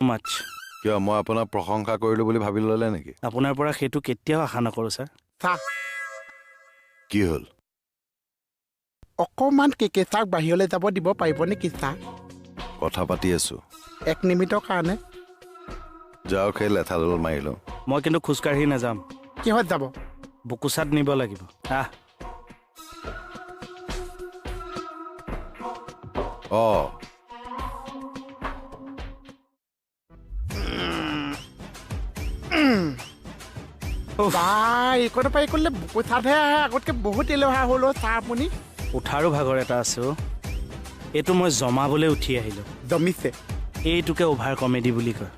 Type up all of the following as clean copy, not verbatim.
মাছ কিয় মই আপোনাৰ প্ৰশংসা কৰিলো বুলি ভাবি ল'লে নেকি? আপোনাৰ পৰা সেইটো কেতিয়াও আশা নকৰোঁ ছাৰ। চাহ কি হ'ল? অকণমান কেকেচাক বাহিৰলৈ যাব দিব পাৰিব নেকি চাহ? কথা পাতি আছো। 1 মিনিটৰ কাৰণে। যাওক সেই লেঠাডাল মাৰি লওঁ। মই কিন্তু খোজকাঢ়ি নাযাম, কিহত যাব? বুকুচাত নিব লাগিব। আহ অঁ বা এইকণৰ পৰা এইকণলৈ বুকুচাতহে আহে, আগতকৈ বহুত এলেহুৱা হ'ল চাহ আপুনি। উঠাৰো ভাগৰ এটা আছে অ'। এইটো মই জমাবলৈ উঠি আহিলোঁ। জমিছে। এইটোকে অভাৰ কমেডি বুলি কয়।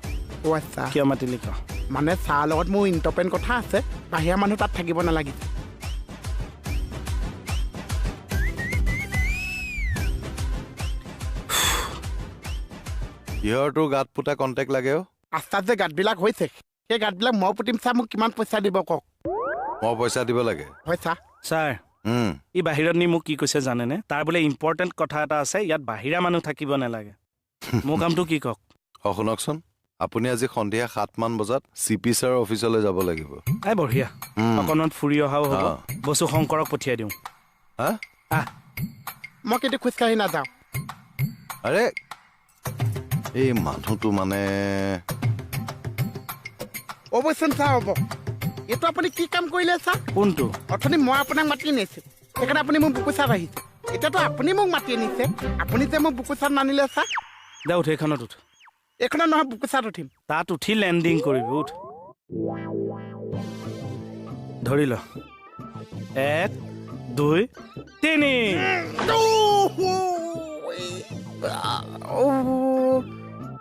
অ' আচ্ছা, কিয় মাতিলি ক? মানে চাহৰ লগত মোৰ ইণ্টৰপেণ্ট কথা আছে, বাহিৰা মানুহ তাত থাকিব নালাগিছে। কিহৰ তোৰ গাত ফুটা কণ্টেক্ট লাগে অ'? ৰাস্তাত যে গাঁতবিলাক হৈছে, সেই গাঁতবিলাক মই পুতিম চাহ, মোক কিমান পইচা দিব কওক? মই পইচা দিব লাগে? হয় চাহ। ছাৰ ই বাহিৰত নি মোক কি কৈছে জানেনে? তাৰ বোলে ইম্পৰ্টেণ্ট কথা এটা আছে, ইয়াত বাহিৰা মানুহ থাকিব নালাগে। মোৰ কামটো কি কওক? অঁ শুনকচোন, আপুনি আজি সন্ধিয়া 7 মান বজাত CP ছাৰৰ অফিচলৈ যাব লাগিব। এই বঢ়িয়া, অকণমান ফুৰি অহাও হ'ব। অঁ। বস্তু শংকৰক পঠিয়াই দিওঁ। হা? আহ মই কিন্তু খোজকাঢ়ি নাযাওঁ। আৰে এই মানুহটো মানে অৱশ্যে চাহ হ'ব। এইটো আপুনি কি কাম কৰিলে চাহ? কোনটো? অথনি মই আপোনাক মাতি আনিছোঁ, সেইকাৰণে আপুনি মোক বুকুচাত আহিছে। এতিয়াতো আপুনি মোক মাতি আনিছে, আপুনি যে মোক বুকুচাত নানিলে চাহ। দে উঠ, এইখনত উঠ। এইখনত নহয়, বুকুচাত উঠিম। তাত উঠি লেণ্ডিং কৰিবি, উঠ। ধৰি ল, 1 2 3।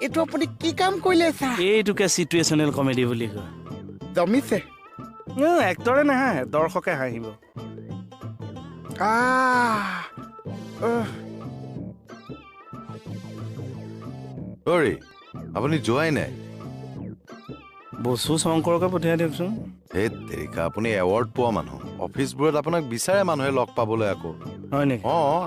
এইটো আপুনি কি কাম কৰিলে চাহ? এইটোকে চিটুৱেশ্যনেল কমেডি বুলি কয়। জমিছে। এক্টৰে নাহাঁহে, দৰ্শকে হাঁহিব। অৰে আপুনি যোৱাই নাই? বস্তু শংকৰকে পঠিয়াই দিয়কচোন। এই তেৰিকা, আপুনি এৱাৰ্ড পোৱা মানুহ, অফিচবোৰত আপোনাক বিচাৰে মানুহে লগ পাবলৈ আকৌ। হয় নেকি? অঁ